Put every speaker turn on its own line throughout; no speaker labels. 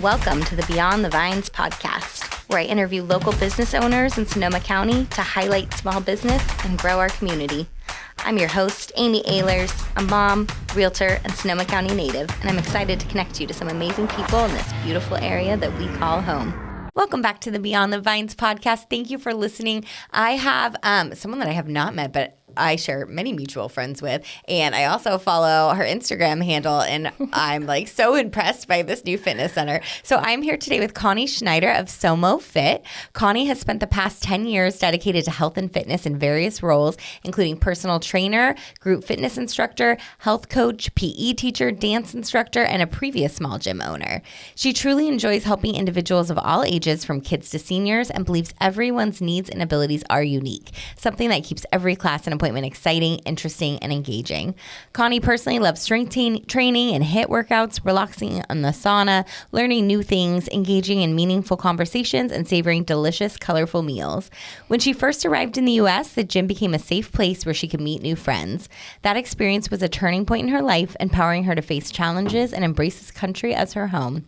Welcome to the Beyond the Vines podcast, where I interview local business owners in Sonoma County to highlight small business and grow our community. I'm your host, Amy Ehlers, a mom, realtor, and Sonoma County native, and I'm excited to connect you to some amazing people in this beautiful area that we call home. Welcome back to the Beyond the Vines podcast. Thank you for listening. I have someone that I have not met, but I share many mutual friends with, and I also follow her Instagram handle, and I'm like so impressed by this new fitness center. So I'm here today with Conny Schneider of SomoFit. Conny has spent the past 10 years dedicated to health and fitness in various roles, including personal trainer, group fitness instructor, health coach, PE teacher, dance instructor, and a previous small gym owner. She truly enjoys helping individuals of all ages, from kids to seniors, and believes everyone's needs and abilities are unique, something that keeps every class and appointment exciting, interesting, and engaging. Conny personally loves strength training and HIIT workouts, relaxing in the sauna, learning new things, engaging in meaningful conversations, and savoring delicious, colorful meals. When she first arrived in the U.S., the gym became a safe place where she could meet new friends. That experience was a turning point in her life, empowering her to face challenges and embrace this country as her home.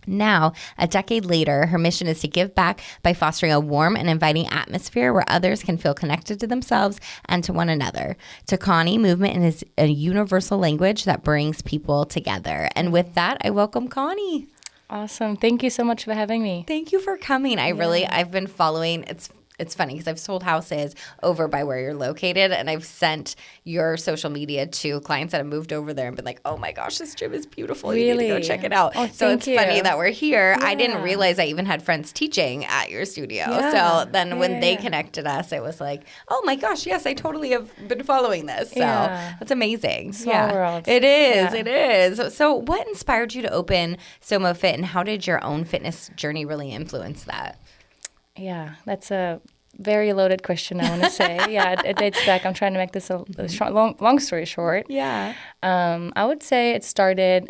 Now, a decade later, her mission is to give back by fostering a warm and inviting atmosphere where others can feel connected to themselves and to one another. To Conny, movement is a universal language that brings people together. And with that, I welcome Conny.
Awesome. Thank you so much for having me.
Thank you for coming. I've been following, it's funny because I've sold houses over by where you're located, and I've sent your social media to clients that have moved over there and been like, oh my gosh, this gym is beautiful.
Really?
You need to go check it out.
Oh,
so it's funny that we're here.
Yeah.
I didn't realize I even had friends teaching at your studio.
Yeah.
So then when they connected us, it was like, oh my gosh, yes, I totally have been following this. So that's amazing.
Small world.
It is. It is. So what inspired you to open SomoFit, and how did your own fitness journey really influence that?
Yeah, that's a very loaded question, I want to say. Yeah, it dates back. I'm trying to make this a long story short.
Yeah.
I would say it started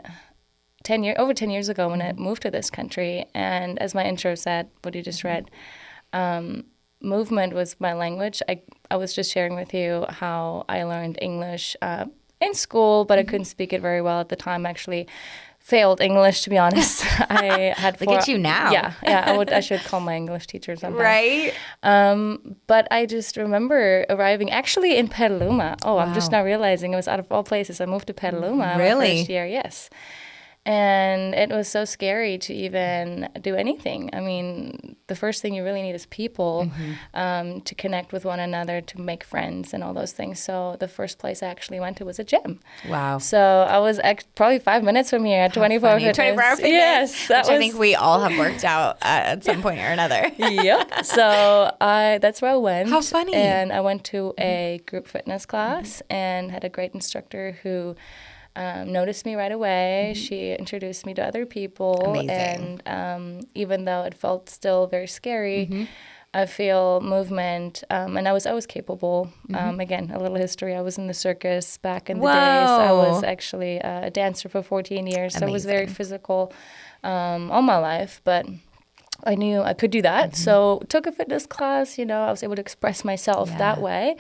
over 10 years ago when I moved to this country. And as my intro said, what you just read, movement was my language. I was just sharing with you how I learned English in school, but I couldn't speak it very well at the time. Actually failed English, to be honest. I had
Look at you now.
Yeah. I should call my English teacher sometime.
Right.
But I just remember arriving actually in Petaluma. Oh, wow. I'm just now realizing it was out of all places. I moved to Petaluma my first year. Yes. And it was so scary to even do anything. I mean, the first thing you really need is people to connect with one another, to make friends and all those things. So the first place I actually went to was a gym.
Wow.
So I was probably 5 minutes from here at 24 Fitness.
24-hour fitness.
Yes.
I think we all have worked out at some point or another.
Yep. So that's where I went.
How funny.
And I went to a group fitness class and had a great instructor who noticed me right away. She introduced me to other people.
Amazing.
And even though it felt still very scary, I feel movement, and I was capable. Again, a little history. I was in the circus back in the days. I was actually a dancer for 14 years, so I was very physical all my life, but I knew I could do that. So took a fitness class, I was able to express myself that way.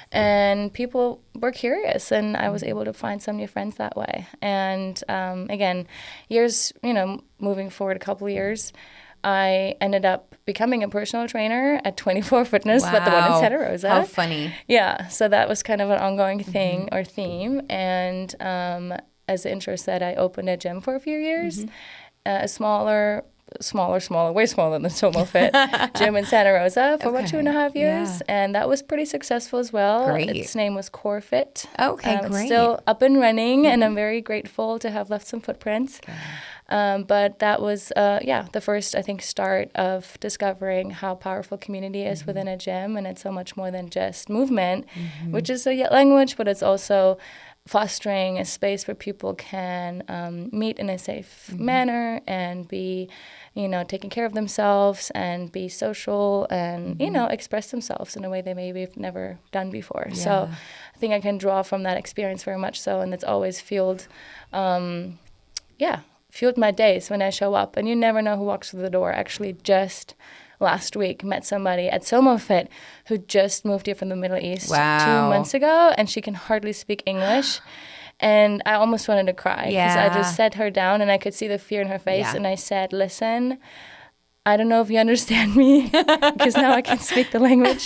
And people were curious, and I was able to find some new friends that way. And again, years, moving forward a couple of years, I ended up becoming a personal trainer at 24 Fitness, but the one in Santa Rosa.
How funny.
Yeah, so that was kind of an ongoing thing or theme. And as the intro said, I opened a gym for a few years, a smaller, way smaller than SomoFit gym in Santa Rosa for about 2.5 years. Yeah. And that was pretty successful as well.
Great.
Its name was CoreFit.
Okay, great.
It's still up and running, and I'm very grateful to have left some footprints. But that was, the first, I think, start of discovering how powerful community is within a gym. And it's so much more than just movement, which is a language, but it's also fostering a space where people can meet in a safe manner and be, taking care of themselves and be social and, express themselves in a way they maybe have never done before. Yeah. So I think I can draw from that experience very much so, and it's always fueled my days when I show up. And you never know who walks through the door. Actually, just last week met somebody at SomoFit who just moved here from the Middle East 2 months ago, and she can hardly speak English. And I almost wanted to cry because I
Yeah.
just sat her down and I could see the fear in her face.
Yeah.
And I said, listen, I don't know if you understand me because now I can speak the language,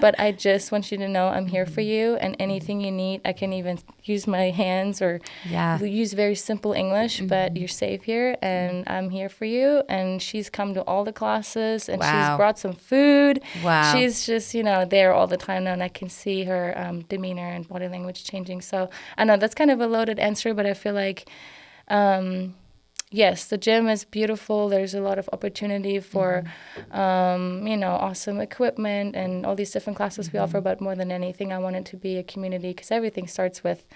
but I just want you to know I'm here for you, and anything you need, I can even use my hands or use very simple English, but you're safe here and I'm here for you. And she's come to all the classes and she's brought some food.
Wow.
She's just, there all the time now, and I can see her demeanor and body language changing. So I know that's kind of a loaded answer, but I feel like yes, the gym is beautiful. There's a lot of opportunity for, awesome equipment and all these different classes we offer. But more than anything, I want it to be a community because everything starts with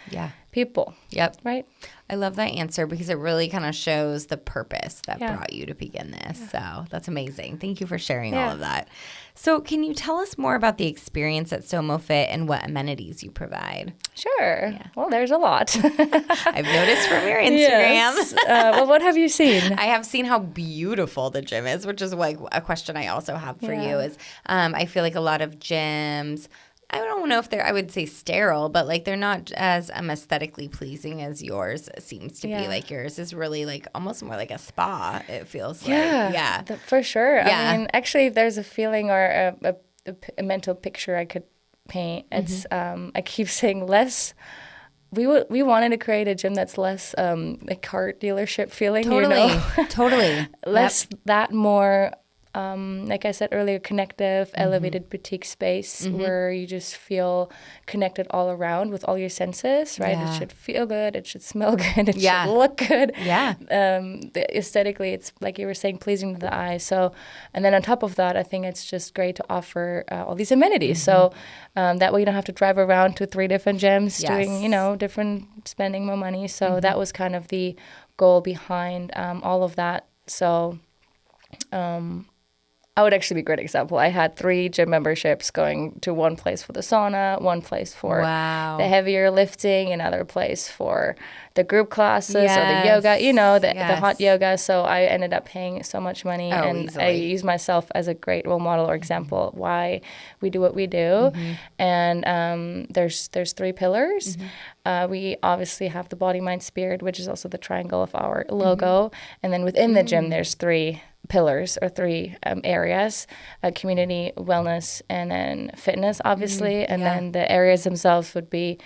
people.
Yep.
Right?
I love that answer because it really kind of shows the purpose that brought you to begin this. So that's amazing. Thank you for sharing all of that. So can you tell us more about the experience at SomoFit and what amenities you provide?
Sure. Yeah. Well, there's a lot.
I've noticed from your Instagram.
Yes. Well, what have you seen?
I have seen how beautiful the gym is, which is like a question I also have for you is I feel like a lot of gyms, I don't know if they're, I would say sterile, but like they're not as aesthetically pleasing as yours seems to be. Like yours is really like almost more like a spa, it feels like. Yeah.
For sure.
Yeah.
I mean, actually, if there's a feeling or a mental picture I could paint, it's, I keep saying less. We wanted to create a gym that's less a car dealership feeling.
Totally.
Less that, more like I said earlier, connective, elevated boutique space where you just feel connected all around with all your senses, right? It should feel good, it should smell good, it should look good. Aesthetically, it's like you were saying, pleasing to the eye. So, and then on top of that, I think it's just great to offer all these amenities. So that way you don't have to drive around to 3 different gyms doing, different, spending more money. So that was kind of the goal behind all of that. So I would actually be a great example. I had 3 gym memberships going to one place for the sauna, one place for the heavier lifting, another place for the group classes or the yoga, the hot yoga. So I ended up paying so much money, and easily. I use myself as a great role model or example why we do what we do. And there's 3 pillars. We obviously have the body, mind, spirit, which is also the triangle of our logo. And then within the gym, there's 3 pillars or 3 areas: community, wellness, and then fitness, obviously. And then the areas themselves would be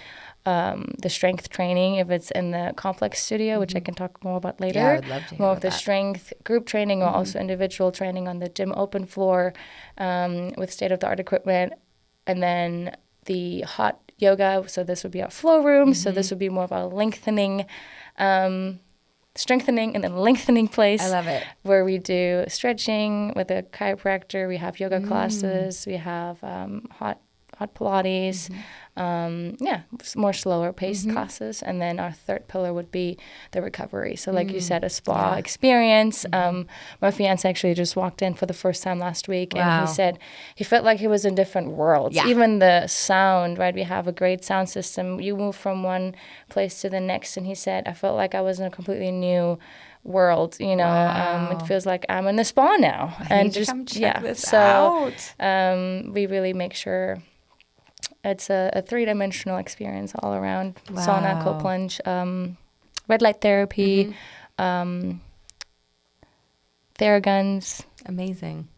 the strength training if it's in the complex studio, which I can talk more about later.
Yeah, I would love to hear
more
about
of the
that.
strength group training or also individual training on the gym open floor with state-of-the-art equipment. And then the hot yoga, so this would be our flow room. So this would be more of a lengthening strengthening and then lengthening place.
I love it.
Where we do stretching with a chiropractor. We have yoga classes. We have hot Pilates. More slower paced classes. And then our 3rd pillar would be the recovery. So like you said, a spa experience. My fiance actually just walked in for the first time last week, and he said he felt like he was in different worlds. Even the sound, right? We have a great sound system. You move from one place to the next, and he said, I felt like I was in a completely new world, it feels like I'm in the spa now.
I need to come check this out.
We really make sure it's a 3-dimensional experience all around. Sauna, cold plunge, red light therapy, Theraguns.
Amazing.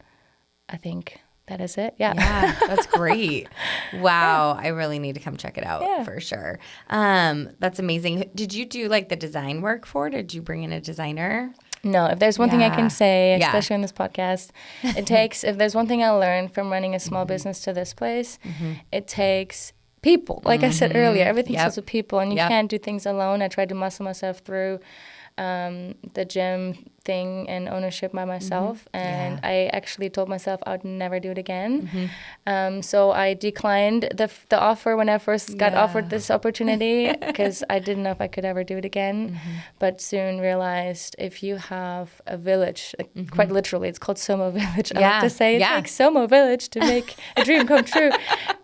I think that is it. Yeah,
that's great. Wow. I really need to come check it out for sure. That's amazing. Did you do like the design work for it? Did you bring in a designer?
No, if there's one thing I can say, especially on this podcast, it takes, if there's one thing I learned from running a small business to this place, it takes people. Like I said earlier, everything starts with people, and you can't do things alone. I tried to muscle myself through the gym thing and ownership by myself, and I actually told myself I would never do it again. So I declined the offer when I first got offered this opportunity because I didn't know if I could ever do it again, but soon realized if you have a village, quite literally, it's called Somo Village. I like to say it takes Somo Village to make a dream come true,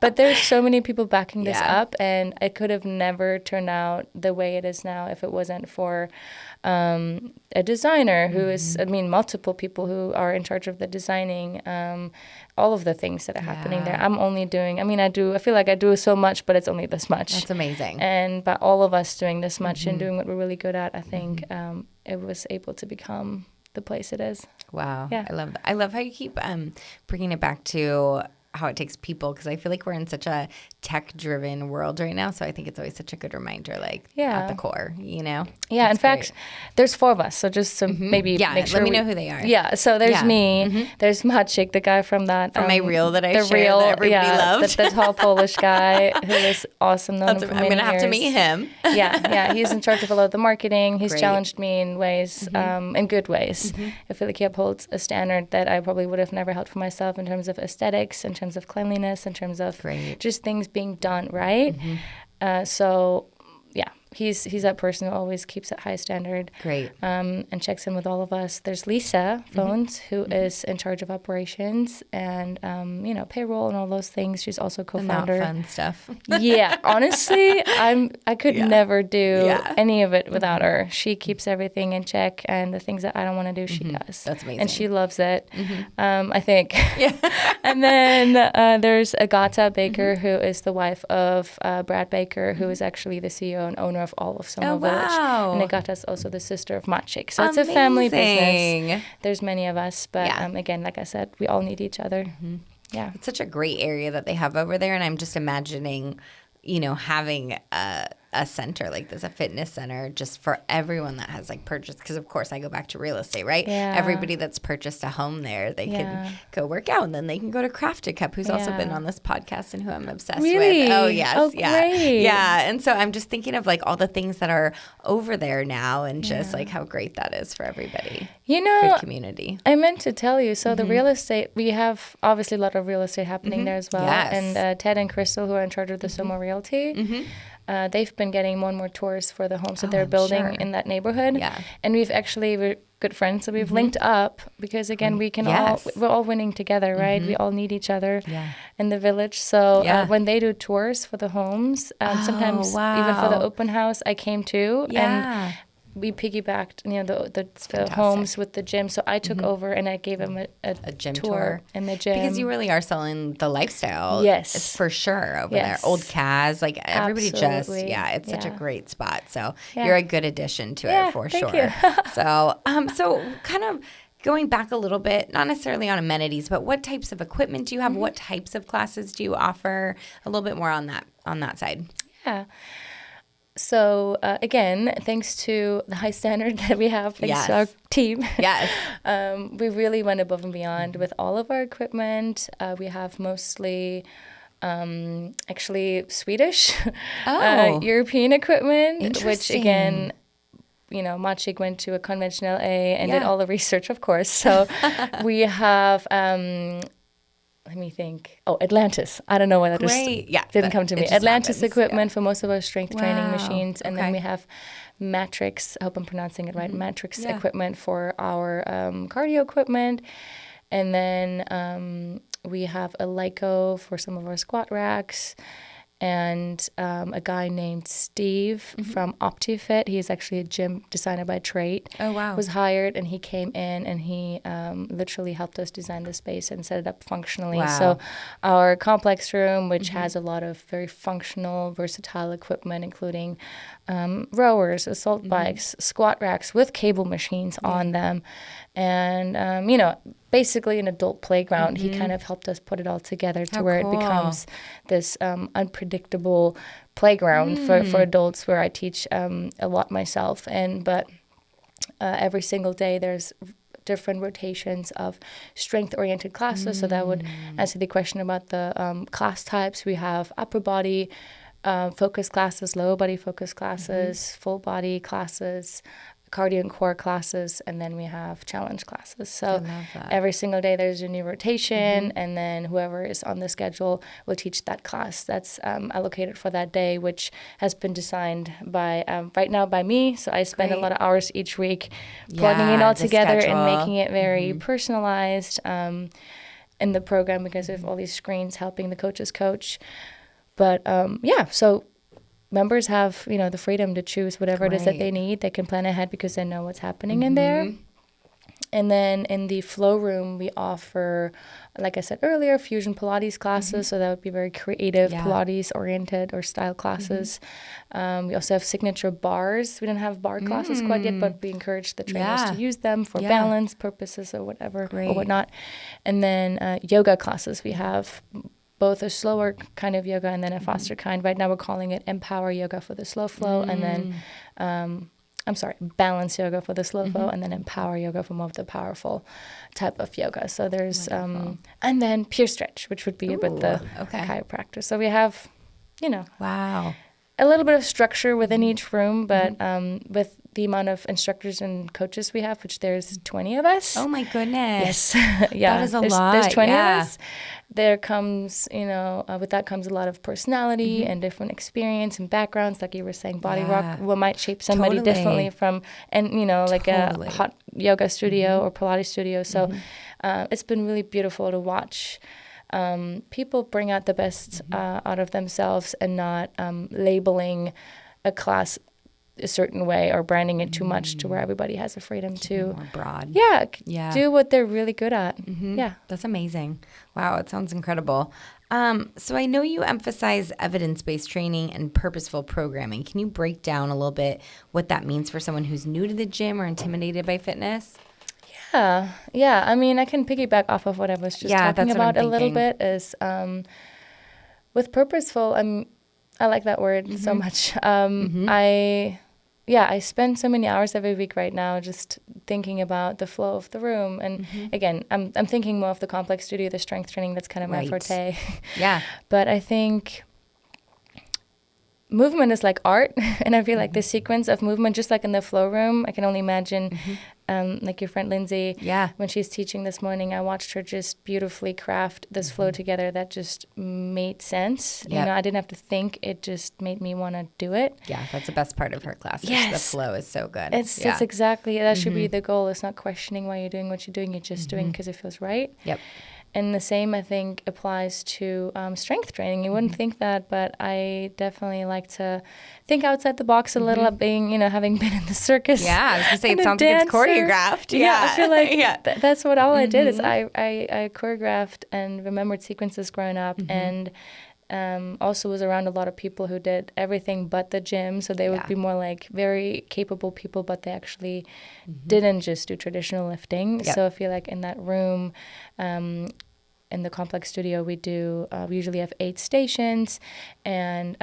but there's so many people backing this up, and it could have never turned out the way it is now if it wasn't for a designer who is, I mean, multiple people who are in charge of the designing, all of the things that are happening there. I'm only doing, I feel like I do so much, but it's only this much.
That's amazing.
And by all of us doing this much and doing what we're really good at, I think it was able to become the place it is.
Wow.
Yeah.
I love that. I love how you keep bringing it back to how it takes people, because I feel like we're in such a tech-driven world right now. So I think it's always such a good reminder, like at the core, you know?
Yeah,
That's
in fact,
great.
There's 4 of us. So just to maybe make sure
let me know who they are.
Yeah, so there's me, there's Maciek, the guy from that.
From my reel that I shared that everybody loved.
The tall Polish guy who is awesome. Known him for many
I'm going to have to
years.
meet him.
Yeah, he's in charge of a lot of the marketing. He's
Great.
challenged me in ways, in good ways. I feel like he upholds a standard that I probably would have never held for myself in terms of aesthetics, in terms of cleanliness, in terms of just things being done right. So, yeah, he's that person who always keeps a high standard.
Great.
And checks in with all of us. There's Lisa Phones, who is in charge of operations and, payroll and all those things. She's also co-founder.
The not fun stuff.
Yeah, honestly, I could never do any of it without her. She keeps everything in check, and the things that I don't want to do, she does.
That's amazing.
And she loves it, I think. Yeah. And then there's Agata Baker, who is the wife of Brad Baker, who is actually the CEO and owner of all of Somo Village. And Agata is also the sister of Maciek. So it's a family business. There's many of us, but again, like I said, we all need each other. Yeah.
It's such a great area that they have over there, and I'm just imagining, having a center like this, a fitness center, just for everyone that has purchased, because of course I go back to real estate, right?
Yeah.
Everybody that's purchased a home there, they can go work out, and then they can go to Craft a Cup, who's also been on this podcast and who I'm obsessed with. Oh yes.
Oh, great.
Yeah. And so I'm just thinking of all the things that are over there now, and just how great that is for everybody. Good community.
I meant to tell you, so the real estate, we have obviously a lot of real estate happening there as well.
Yes.
And Ted and Crystal, who are in charge of the Somo Realty, they've been getting more and more tours for the homes that they're building in that neighborhood. Yeah. And we're good friends, so we've linked up because, again, we can we're all winning together, right? We all need each other in the village. So when they do tours for the homes, sometimes even for the open house, I came too. And we piggybacked, the homes with the gym. So I took over and I gave them a
gym
tour in the gym.
Because you really are selling the lifestyle.
Yes.
It's for sure over there. Old Kaz, everybody
Absolutely.
it's such a great spot. So you're a good addition to it for
thank
sure.
you.
So kind of going back a little bit, not necessarily on amenities, but what types of equipment do you have? What types of classes do you offer? A little bit more on that side.
Yeah. So, again, thanks to the high standard that we have, thanks to our team, we really went above and beyond with all of our equipment. We have mostly actually Swedish, European equipment, which, again, Maciek went to a conventional A and did all the research, of course. So we have... let me think. Oh, Atlantis. I don't know why that didn't come to me. Atlantis happens. Equipment for most of our strength training machines. And then we have Matrix, I hope I'm pronouncing it right, Matrix equipment for our cardio equipment. And then we have a Lyco for some of our squat racks. And a guy named Steve from OptiFit, he's actually a gym designer by trade. Oh, wow. Was hired, and he came in, and he literally helped us design the space and set it up functionally. Wow. So our complex room, which has a lot of very functional, versatile equipment, including rowers, assault bikes, squat racks with cable machines on them, and, basically an adult playground. He kind of helped us put it all together to where it becomes this unpredictable playground for adults, where I teach a lot myself. But every single day there's different rotations of strength-oriented classes. So that would answer the question about the class types. We have upper body focus classes, lower body focus classes, full body classes, cardio and core classes, and then we have challenge classes. So every single day there's a new rotation, and then whoever is on the schedule will teach that class that's allocated for that day, which has been designed by right now by me. So I spend a lot of hours each week plugging it all together and making it very personalized in the program, because we have all these screens helping the coaches coach. But so members have, the freedom to choose whatever it is that they need. They can plan ahead because they know what's happening in there. And then in the flow room, we offer, like I said earlier, fusion Pilates classes. So that would be very creative Pilates oriented or style classes. We also have signature bars. We don't have bar classes quite yet, but we encourage the trainers to use them for balance purposes or whatever or whatnot. And then yoga classes. We have both a slower kind of yoga and then a faster kind. Right now we're calling it Empower Yoga for the slow flow, and then balance yoga for the slow flow, and then Empower Yoga for more of the powerful type of yoga. So there's, and then Pure Stretch, which would be with the chiropractor. So we have, a little bit of structure within each room, but with the amount of instructors and coaches we have, which there's 20 of us.
Oh my goodness.
Yes.
That is a lot.
There's 20 of us. There comes, with that comes a lot of personality and different experience and backgrounds. Like you were saying, body rock might shape somebody differently from, like a hot yoga studio or Pilates studio. So it's been really beautiful to watch people bring out the best out of themselves and not labeling a class a certain way or branding it too much to where everybody has the freedom to
more broad.
Do what they're really good at.
That's amazing. Wow, it sounds incredible. So I know you emphasize evidence-based training and purposeful programming. Can you break down a little bit what that means for someone who's new to the gym or intimidated by fitness?
Yeah. I mean, I can piggyback off of what I was just talking about a little bit. Is with purposeful, I like that word so much. I spend so many hours every week right now just thinking about the flow of the room. And again, I'm thinking more of the complex studio, the strength training. That's kind of my forte. But I think movement is like art, and I feel like the sequence of movement, just like in the flow room, I can only imagine, like your friend Lindsay, when she's teaching this morning, I watched her just beautifully craft this flow together that just made sense. I didn't have to think; it just made me want to do it.
Yeah, that's the best part of her classes. The flow is so good.
It's exactly that should be the goal. It's not questioning why you're doing what you're doing; you're just doing because it feels right. And the same, I think, applies to strength training. You wouldn't think that, but I definitely like to think outside the box a little, being, having been in the circus.
I was going to say, it sounds like it's choreographed.
I feel like that's what all I did is I choreographed and remembered sequences growing up, and also was around a lot of people who did everything but the gym. So they would be more like very capable people, but they actually didn't just do traditional lifting. So I feel like in that room, in the complex studio, we usually have 8 stations, and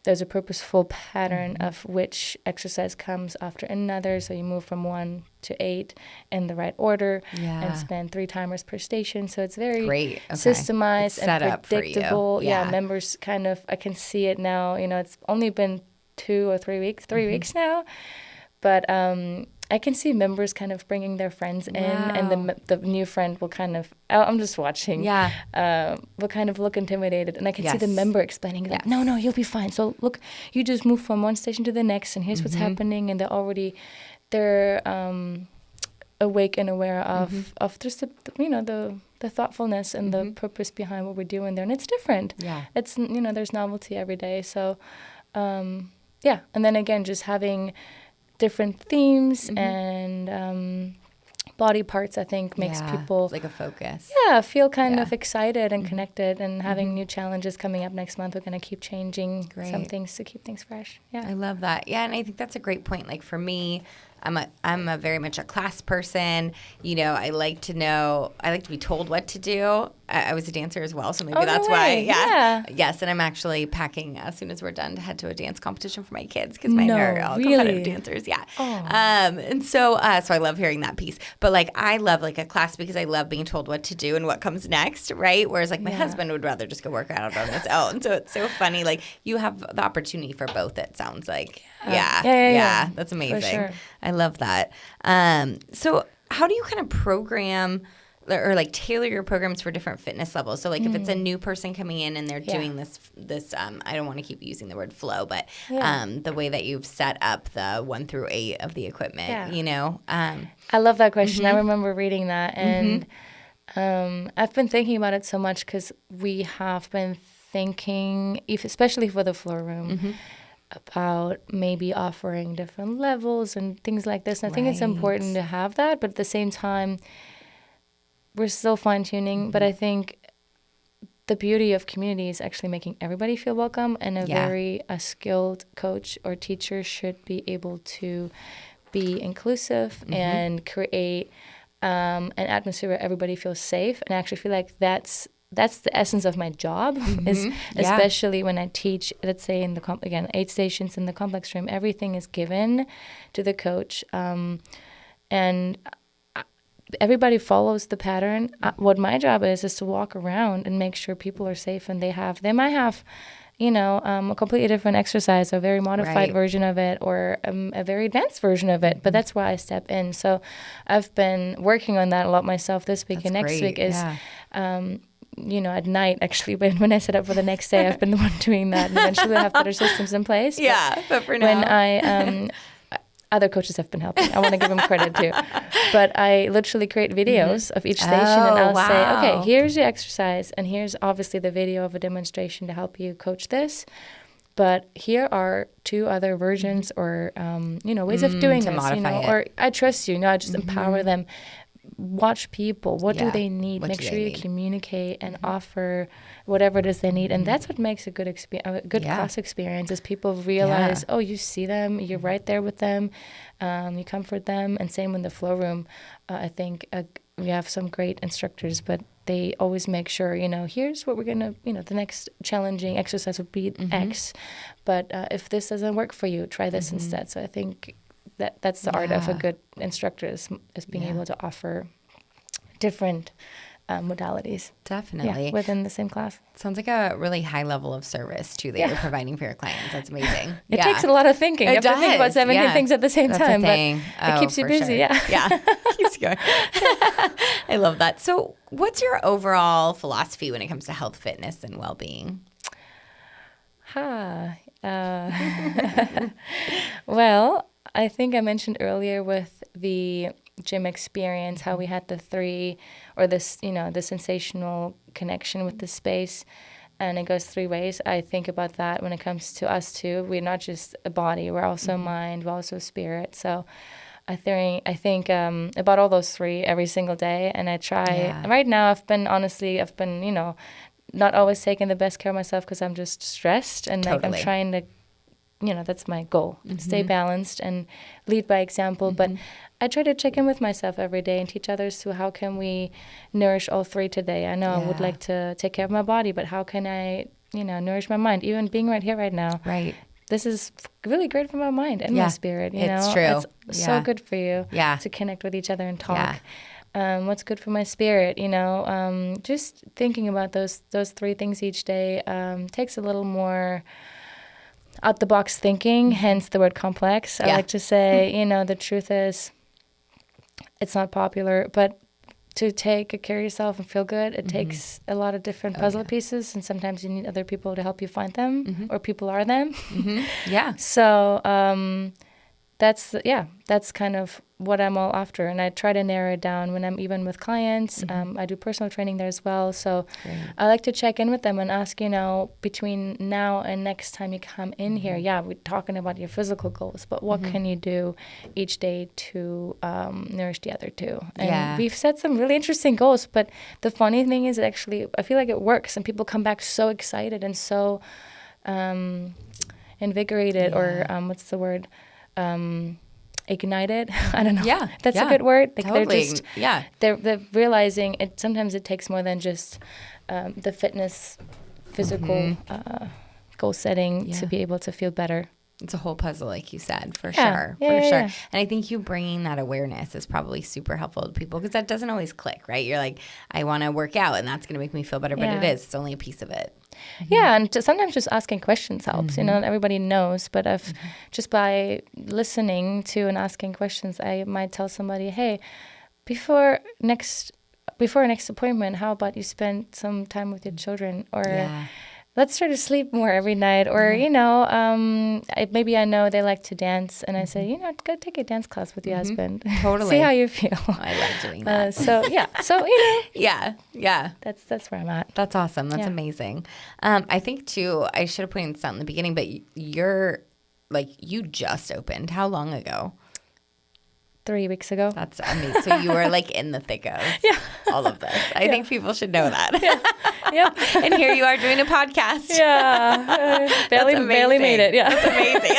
there's a purposeful pattern of which exercise comes after another. So you move from 1 to 8 in the right order and spend 3 timers per station. So it's very systemized and predictable. Members kind of, I can see it now. It's only been 2 or 3 weeks, 3 weeks now, but I can see members kind of bringing their friends in, and the new friend will kind of, I'm just watching, will kind of look intimidated. And I can see the member explaining that, no, you'll be fine. So look, you just move from one station to the next, and here's what's happening. And they're awake and aware of just the thoughtfulness and the purpose behind what we're doing there. And it's different. It's, there's novelty every day. So, and then again, just having different themes and body parts, I think, makes people
like a focus.
Feel kind of excited and connected, and having new challenges coming up next month. We're going to keep changing some things to keep things fresh. I
love that. And I think that's a great point. Like for me, I'm a very much a class person. I like to be told what to do. I was a dancer as well, so maybe that's why. Yes, and I'm actually packing as soon as we're done to head to a dance competition for my kids because mine are all competitive dancers. And so I love hearing that piece. But like I love like a class because I love being told what to do and what comes next, right? Whereas like my husband would rather just go work out on his own. So it's so funny. Like you have the opportunity for both. It sounds like that's amazing. For sure. I love that. So how do you kind of program or like tailor your programs for different fitness levels? So like if it's a new person coming in and they're doing this I don't want to keep using the word flow, but the way that you've set up the 1 through 8 of the equipment,
I love that question. I remember reading that, and I've been thinking about it so much because we have been thinking, especially for the floor room, about maybe offering different levels and things like this. And I think it's important to have that, but at the same time, we're still fine-tuning. But I think the beauty of community is actually making everybody feel welcome, and a skilled coach or teacher should be able to be inclusive and create an atmosphere where everybody feels safe. And I actually feel like that's the essence of my job, is especially when I teach, let's say in the 8 stations in the complex room, everything is given to the coach, and everybody follows the pattern. What my job is to walk around and make sure people are safe, and they might have, a completely different exercise, a very modified version of it, or a very advanced version of it. But that's where I step in. So I've been working on that a lot myself this week. And next week is, at night, actually, when I set up for the next day, I've been the one doing that. And eventually we'll have better systems in place.
But for now.
When other coaches have been helping. I want to give them credit too. But I literally create videos of each station, and I'll say, okay, here's your exercise, and here's obviously the video of a demonstration to help you coach this. But here are 2 other versions, or ways of doing this. Or I trust you. I just empower them. Watch people. What do they need? Make sure you communicate and offer whatever it is they need. And that's what makes a good class experience, is people realize, oh, you see them, you're right there with them, you comfort them. And same in the flow room. I think we have some great instructors, but they always make sure, here's what we're going to, the next challenging exercise would be X. But if this doesn't work for you, try this instead. So I think that's the art of a good instructor, is being able to offer different modalities.
Definitely.
Within the same class.
Sounds like a really high level of service, too, that you're providing for your clients. That's amazing.
It takes a lot of thinking. You have to think about 17 things at the same time. But it keeps you busy,
Keeps you going. I love that. So what's your overall philosophy when it comes to health, fitness, and well-being?
Well, I think I mentioned earlier with the gym experience how we had the 3, or this, the sensational connection with the space, and it goes 3 ways. I think about that when it comes to us too. We're not just a body, we're also mind, we're also spirit. So I think about all those 3 every single day, and I try. Right now, I've been not always taking the best care of myself because I'm just stressed, and I'm trying to, that's my goal, stay balanced and lead by example. But I try to check in with myself every day and teach others to how can we nourish all 3 today. I know I would like to take care of my body, but how can I, nourish my mind? Even being right here, right now.
Right.
This is really great for my mind and my spirit.
It's true.
It's so good for you to connect with each other and talk. What's good for my spirit, just thinking about those 3 things each day takes a little more out-the-box thinking, hence the word complex. I like to say, the truth is, it's not popular, but to take care of yourself and feel good, it takes a lot of different puzzle pieces, and sometimes you need other people to help you find them, or people are them. So that's kind of what I'm all after, and I try to narrow it down when I'm even with clients. I do personal training there as well, so I like to check in with them and ask, between now and next time you come in here, we're talking about your physical goals, but what can you do each day to nourish the other 2? And we've set some really interesting goals, but the funny thing is, actually, I feel like it works, and people come back so excited and so invigorated, or what's the word? Ignited. I don't know. That's a good word. Like
totally.
They're realizing it. Sometimes it takes more than just the fitness, physical goal setting to be able to feel better.
It's a whole puzzle, like you said, for sure. And I think you bringing that awareness is probably super helpful to people, because that doesn't always click, right? You're like, I want to work out, and that's going to make me feel better, but it is. It's only a piece of it.
And sometimes just asking questions helps. Everybody knows, but if just by listening to and asking questions, I might tell somebody, hey, before next appointment, how about you spend some time with your children, or let's try to sleep more every night, or maybe I know they like to dance, and I say, go take a dance class with your husband.
Totally.
See how you feel.
I love doing that.
That's where I'm at.
That's awesome. That's amazing. I think too, I should have pointed this out in the beginning, but your
like you just opened. How long ago?
3 weeks ago.
That's amazing. So you were like in the thick of all of this. I think people should know that.
Yep.
And here you are doing a podcast.
Yeah. Barely made it. Yeah.
That's amazing.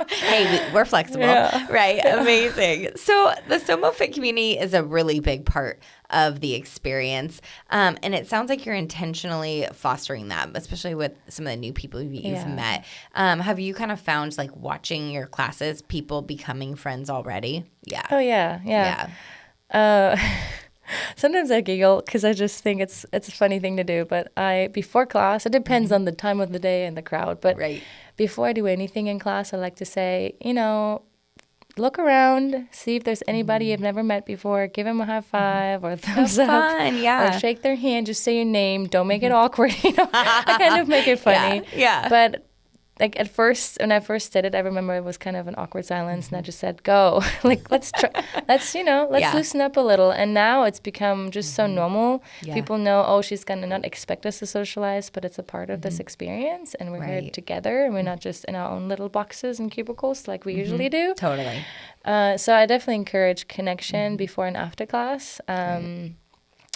Hey, we're flexible.
Yeah.
Right. Amazing. So the SomoFit community is a really big part of the experience. And it sounds like you're intentionally fostering that, especially with some of the new people you've met. Have you kind of found, like, watching your classes, people becoming friends already? Yeah.
Oh, yeah. Sometimes I giggle because I just think it's a funny thing to do. But before class, it depends on the time of the day and the crowd. But before I do anything in class, I like to say, look around, see if there's anybody you've never met before. Give them a high five or a thumbs up. Or shake their hand. Just say your name. Don't make it awkward. I kind of make it funny.
Yeah.
But like at first, when I first did it, I remember it was kind of an awkward silence, and I just said, "Go!" Like let's try, let's loosen up a little. And now it's become just so normal. Yeah. People know, oh, she's gonna not expect us to socialize, but it's a part of this experience, and we're here together, and we're not just in our own little boxes and cubicles like we usually do.
Totally.
So I definitely encourage connection before and after class.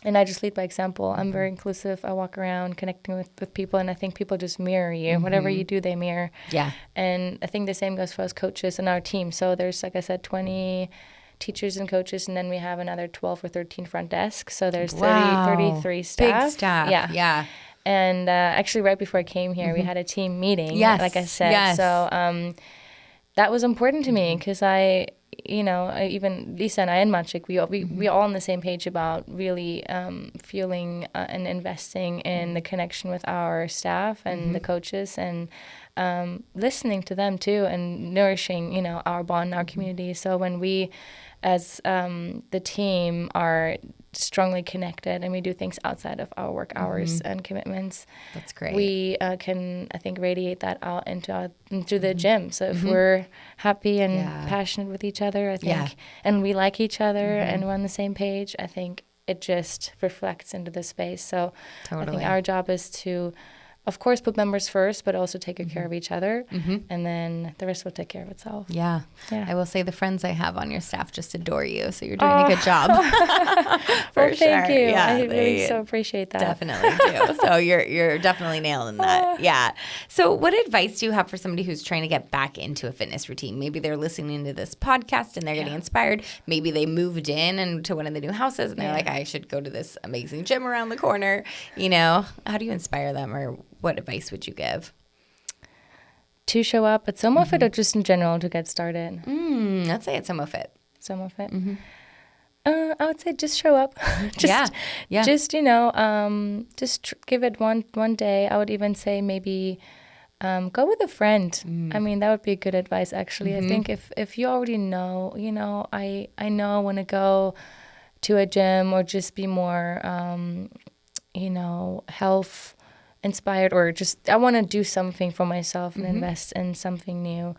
And I just lead by example. I'm very inclusive. I walk around connecting with people, and I think people just mirror you. Whatever you do, they mirror.
Yeah.
And I think the same goes for us coaches and our team. So there's, like I said, 20 teachers and coaches, and then we have another 12 or 13 front desks. So there's 33 staff.
Big staff. Yeah.
And actually, right before I came here, we had a team meeting, like I said.
Yes.
So that was important to me because even Lisa and I and Maciek, we all on the same page about really feeling and investing in the connection with our staff and the coaches, and listening to them too, and nourishing our bond, our community. So when we as the team are strongly connected and we do things outside of our work hours and commitments,
that's great.
We can, I think, radiate that out into the gym. So if we're happy and passionate with each other, I think, and we like each other and we're on the same page, I think it just reflects into the space. So I think our job is to, of course, put members first, but also take good care of each other, and then the rest will take care of itself.
Yeah. I will say the friends I have on your staff just adore you, so you're doing a good job.
Well, thank you. Yeah, I really so appreciate that.
Definitely do. So you're definitely nailing that. Yeah. So what advice do you have for somebody who's trying to get back into a fitness routine? Maybe they're listening to this podcast and they're getting inspired. Maybe they moved in and to one of the new houses and they're like, I should go to this amazing gym around the corner. How do you inspire them, or what advice would you give?
To show up at SomoFit or just in general to get started?
Let's say it's SomoFit.
SomoFit. I would say just show up. Just give it one day. I would even say maybe go with a friend. I mean, that would be good advice, actually. I think if you already know, I know I want to go to a gym or just be more, health inspired, or just I want to do something for myself and invest in something new.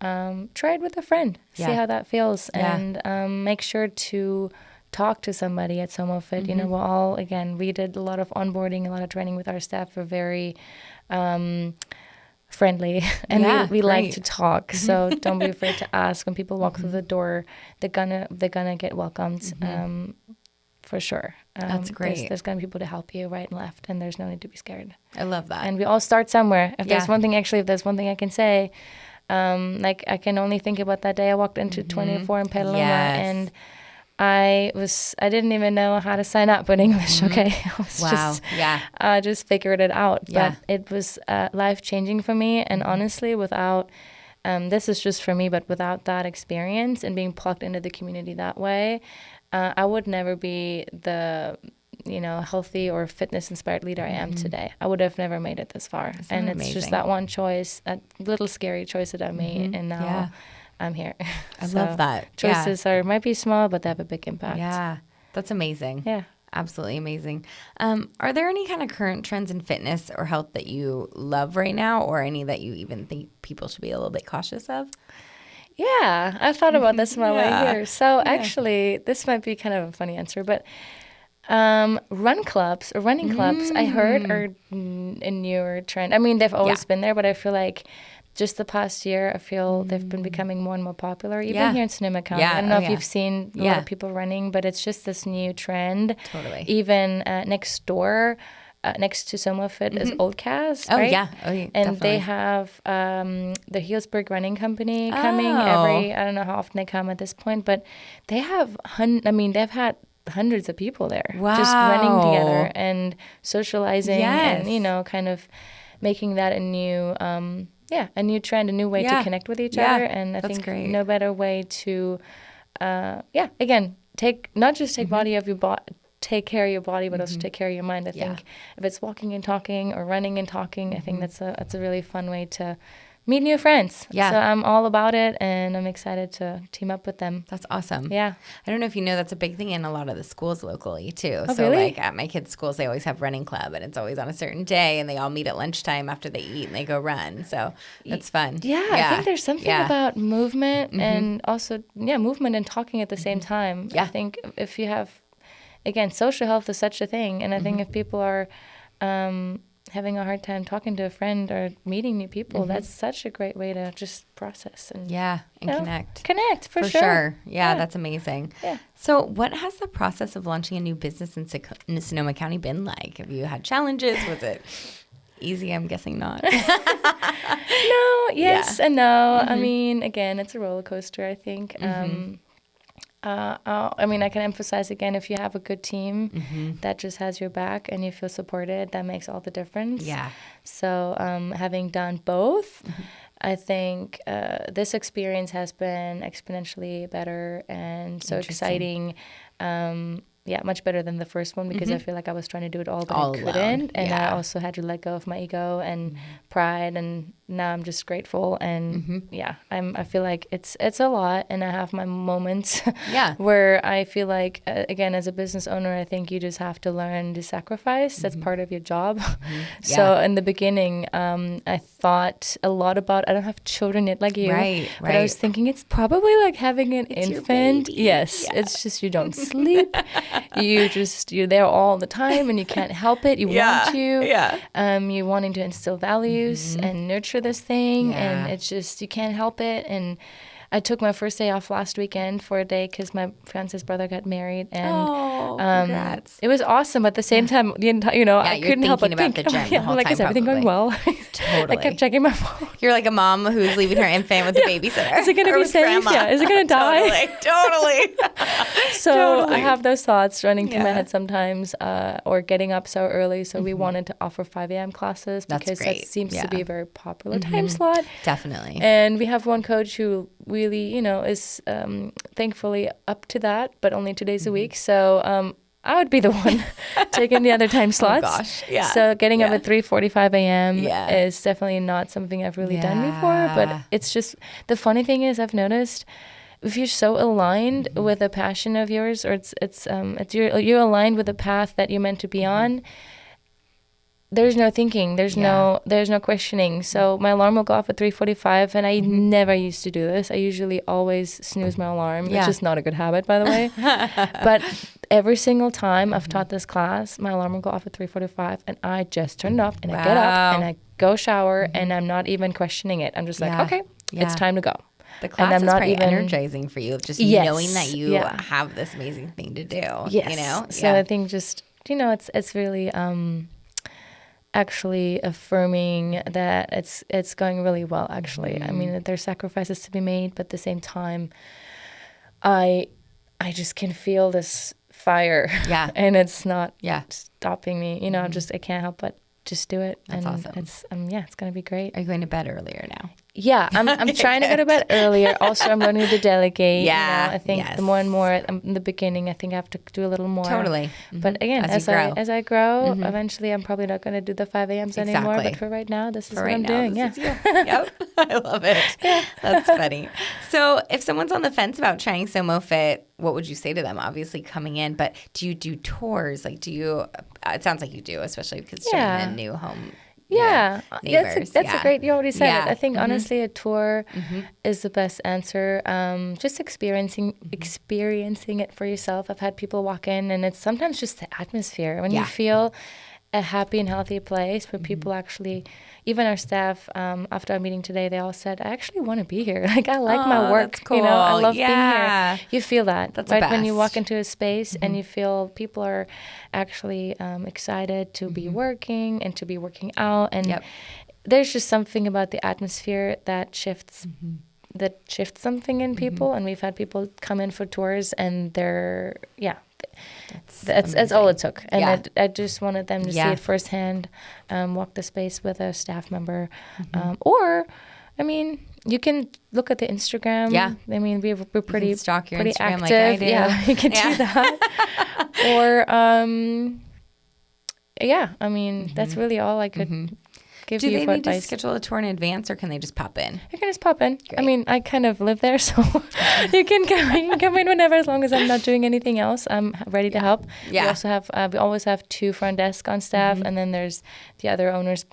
Try it with a friend, see how that feels, and make sure to talk to somebody at SomoFit. We're all, we did a lot of onboarding, a lot of training with our staff. We're very friendly, and we like to talk. So don't be afraid to ask when people walk through the door. They're gonna get welcomed. For sure.
That's great.
There's going to be people to help you right and left, and there's no need to be scared.
I love that.
And we all start somewhere. If there's one thing I can say, I can only think about that day I walked into 24 in Petaluma, and I didn't even know how to sign up in English. Okay. I just figured it out. But it was life-changing for me. And honestly, without, this is just for me, but without that experience and being plugged into the community that way, I would never be the, healthy or fitness-inspired leader I am today. I would have never made it this far. And it's just that one choice, that little scary choice that I made, and now I'm here.
I love that.
Choices might be small, but they have a big impact.
Yeah, that's amazing.
Yeah.
Absolutely amazing. Are there any kind of current trends in fitness or health that you love right now, or any that you even think people should be a little bit cautious of?
Yeah, I thought about this on my way here. So actually, this might be kind of a funny answer, but running clubs, I heard, are a newer trend. I mean, they've always been there, but I feel like just the past year, I feel they've been becoming more and more popular, even here in Sonoma County. I don't know if you've seen a lot of people running, but it's just this new trend.
Totally.
Even next door, next to SomoFit is Old Cast, right?
And
definitely. They have the Healdsburg Running Company coming I don't know how often they come at this point, but they have, they've had hundreds of people there just running together and socializing and, you know, kind of making that a new a new trend, a new way to connect with each other. And I think
great.
no better way to again, take care of your body, but also take care of your mind. I think if it's walking and talking or running and talking, I think that's a really fun way to meet new friends. So I'm all about it, and I'm excited to team up with them.
That's awesome.
Yeah.
I don't know if you know, that's a big thing in a lot of the schools locally too.
Oh,
so
really?
like at my kids' schools, they always have running club, and it's always on a certain day, and they all meet at lunchtime after they eat and they go run. So that's fun.
Yeah. I think there's something about movement and also, movement and talking at the same time. I think if you have, again, social health is such a thing. And I think if people are having a hard time talking to a friend or meeting new people, that's such a great way to just process and
connect.
Connect, for sure.
Yeah, that's amazing. Yeah. So what has the process of launching a new business in Sonoma County been like? Have you had challenges? Was it easy? I'm guessing not.
No, yes and no. I mean, again, it's a roller coaster, I think. I can emphasize again, if you have a good team that just has your back and you feel supported, that makes all the difference. Yeah. So having done both, I think this experience has been exponentially better and so exciting. Much better than the first one, because I feel like I was trying to do it all, but I couldn't. And I also had to let go of my ego and pride, and now I'm just grateful. And I feel like it's a lot, and I have my moments where I feel like, again, as a business owner, I think you just have to learn to sacrifice. That's part of your job. So in the beginning, I thought a lot about, I don't have children yet like you, but I was thinking it's probably like having an infant. Yes, it's just you don't sleep. You're there all the time, and you can't help it. You want to. You're wanting to instill values and nurture this thing, and it's just, you can't help it. And I took my first day off last weekend for a day because my fiance's brother got married, and
congrats.
It was awesome. But at the same time, I couldn't help but think
about the gym the whole time,
is everything going well?
Totally.
I kept checking my phone.
You're like a mom who's leaving her infant with the babysitter.
Is it going to be safe? Grandma. Yeah. Is it going to die?
Totally.
So I have those thoughts running through my head sometimes, or getting up so early. So we wanted to offer 5 a.m. classes because that seems to be a very popular time slot.
Definitely.
And we have one coach who really, is thankfully up to that, but only 2 days a week. So I would be the one taking the other time slots.
Oh gosh, yeah.
So getting up at 3:45 a.m. is definitely not something I've really done before. But it's just, the funny thing is, I've noticed, if you're so aligned with a passion of yours, or you're aligned with a path that you're meant to be on, there's no thinking, there's no questioning. So my alarm will go off at 3:45, and I never used to do this. I usually always snooze my alarm. It's just not a good habit, by the way. But every single time I've taught this class, my alarm will go off at 3:45, and I just turn it off, and I get up, and I go shower, and I'm not even questioning it. I'm just like, okay, it's time to go.
The class is probably energizing for you, just knowing that you have this amazing thing to do.
Yes. So I think just, it's really actually affirming that it's going really well, actually. I mean, there's sacrifices to be made, but at the same time, I just can feel this fire. Yeah. And it's not stopping me. I can't help but just do it.
That's awesome.
It's going to be great.
Are you going to bed earlier now?
Yeah, I'm trying to go to bed earlier. Also, I'm learning to delegate. Yeah, I think the more and more in the beginning, I think I have to do a little more.
Totally.
But again, as I grow, eventually I'm probably not going to do the 5 a.m.s anymore. But for right now, this is what I'm doing.
Yep, I love it. That's funny. So if someone's on the fence about trying SomoFit, what would you say to them? Obviously coming in, but do you do tours? Like, do you? It sounds like you do, especially because you're in a new home. Neighbors. That's a great, you already said it. I think honestly a tour is the best answer. Just experiencing it for yourself. I've had people walk in, and it's sometimes just the atmosphere when you feel
a happy and healthy place where people actually, even our staff, after our meeting today, they all said, I actually want to be here. Like, I like my work.
That's cool.
I love being here. You feel that,
that's
right?
the
When you
best.
walk into a space and you feel people are actually excited to be working and to be working out. And there's just something about the atmosphere that shifts something in people. And we've had people come in for tours and they're, that's all it took. And I just wanted them to see it firsthand, walk the space with a staff member. Or, I mean, you can look at the Instagram. Yeah. I mean, we're pretty,
stalk your
pretty
Instagram
active.
like I do.
Yeah, you can do that. Or, I mean, that's really all I could give you for advice. Do they need to
schedule a tour in advance, or can they just pop in?
You can just pop in. Great. I mean, I kind of live there, so you can come in whenever, as long as I'm not doing anything else. I'm ready to help. Yeah. We also have we always have 2 front desk on staff, and then there's the other owners,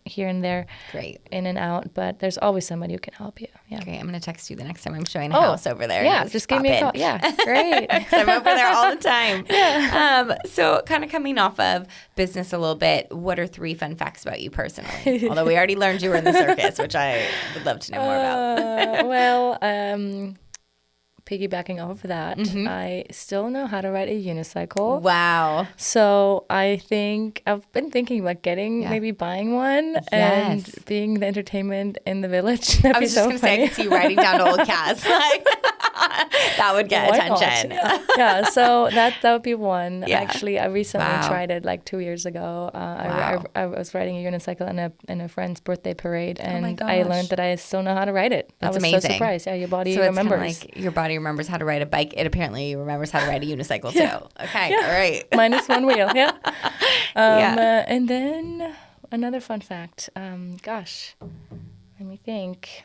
here and there.
Great.
In and out, but there's always somebody who can help you. Yeah.
Great. I'm going to text you the next time I'm showing a house over there.
Yeah, just give me a call. Yeah, great.
I'm over there all the time. Yeah. So kind of coming off of business a little bit, what are 3 fun facts about you personally? Although we already learned you were in the circus, which I would love to know more about.
Piggybacking off of that, I still know how to ride a unicycle.
Wow.
So I think I've been thinking about maybe buying one and being the entertainment in the village. That'd
I was
be
just
so
going to say, I
funny.
could see you riding down to Old Cass. That would get attention.
Yeah, so that would be one. Yeah. Actually, I recently tried it like 2 years ago. I was riding a unicycle in a friend's birthday parade, and I learned that I still know how to ride it.
That's
I was
amazing.
So surprised. Yeah, your body
so
remembers.
It's like your body remembers how to ride a bike. It apparently remembers how to ride a unicycle too. Okay, all right.
Minus one wheel. Yeah. And then another fun fact. Let me think.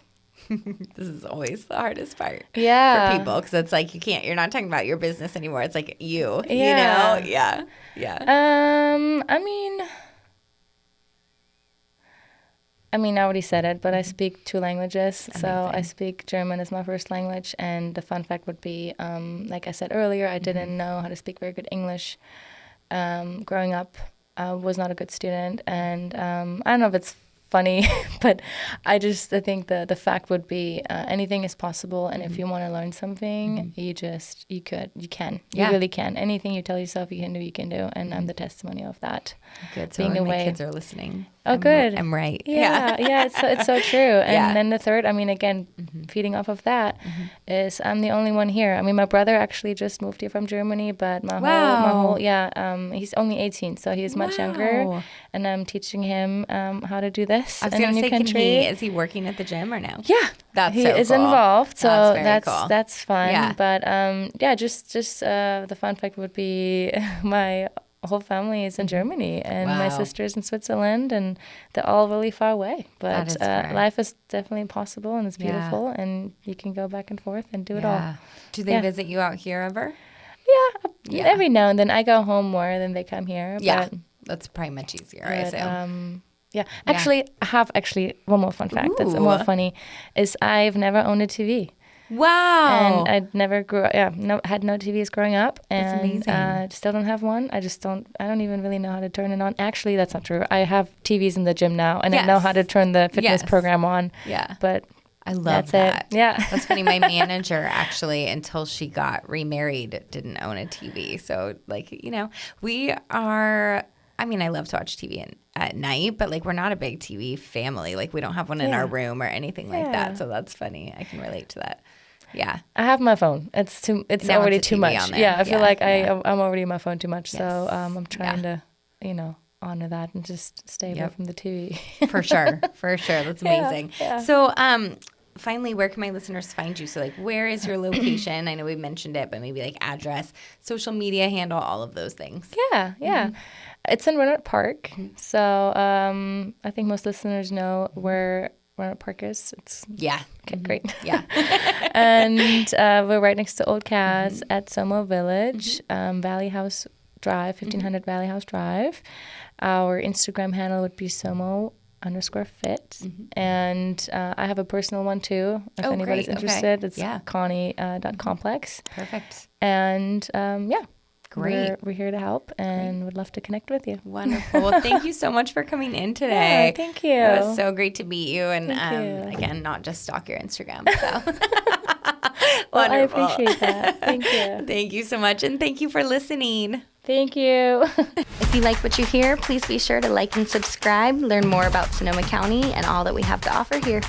This is always the hardest part for people, because it's like you're not talking about your business anymore. It's like you know? Yeah.
I mean, I already said it, but I speak 2 languages. Amazing. So I speak German as my first language. And the fun fact would be, like I said earlier, I didn't know how to speak very good English. Growing up, I was not a good student. And I don't know if it's funny, but I think the fact would be anything is possible, and if you want to learn something, you can. You really can. Anything you tell yourself you can do, and I'm the testimony of that.
Good. So my kids are listening.
Good.
I'm right.
Yeah. It's so true. And then the third, I mean, again, feeding off of that, is I'm the only one here. I mean, my brother actually just moved here from Germany, but my whole he's only 18, so he's much younger, and I'm teaching him how to do this.
I was going to say, is he working at the gym or no?
Yeah, he is
cool.
involved, so
cool.
that's fun. Yeah. But just the fun fact would be my whole family is in Germany, and my sister's in Switzerland, and they're all really far away. But life is definitely possible, and it's beautiful, and you can go back and forth and do it all.
Do they visit you out here ever?
Yeah, every now and then. I go home more than they come here.
Yeah, that's probably much easier, I assume.
Actually, I have one more fun fact that's more funny, is I've never owned a TV.
Wow.
And I never had no TVs growing up, and still don't have one. I don't even really know how to turn it on. Actually, that's not true. I have TVs in the gym now, and I know how to turn the fitness program on. Yeah. But
I love that. Yeah. That's funny. My manager actually, until she got remarried, didn't own a TV. So we are, I mean, I love to watch TV at night, but we're not a big TV family. We don't have one in our room or anything like that. So that's funny. I can relate to that. Yeah.
I have my phone. It's already too much. I feel like I'm already on my phone too much. Yes. So I'm trying to, honor that and just stay away from the TV.
For sure. That's amazing. Yeah. So finally, where can my listeners find you? So where is your location? I know we mentioned it, but maybe address, social media handle, all of those things.
Yeah. Mm-hmm. It's in Renard Park. So I think most listeners know where Renard Park is. Okay, great. Yeah. And we're right next to Old Cass at Somo Village, Valley House Drive, 1500 Valley House Drive. Our Instagram handle would be Somo_fit. And I have a personal one too, if anybody's interested. It's Conny.complex.
Perfect.
And
Great.
We're here to help and would love to connect with you.
Wonderful. Well, thank you so much for coming in today.
Yeah, thank you.
It was so great to meet you. And
Thank you.
again, not just stalk your Instagram. So
Well, I
wonderful.
appreciate that. Thank you.
Thank you so much. And thank you for listening.
Thank you.
If you like what you hear, please be sure to like and subscribe, learn more about Sonoma County and all that we have to offer here.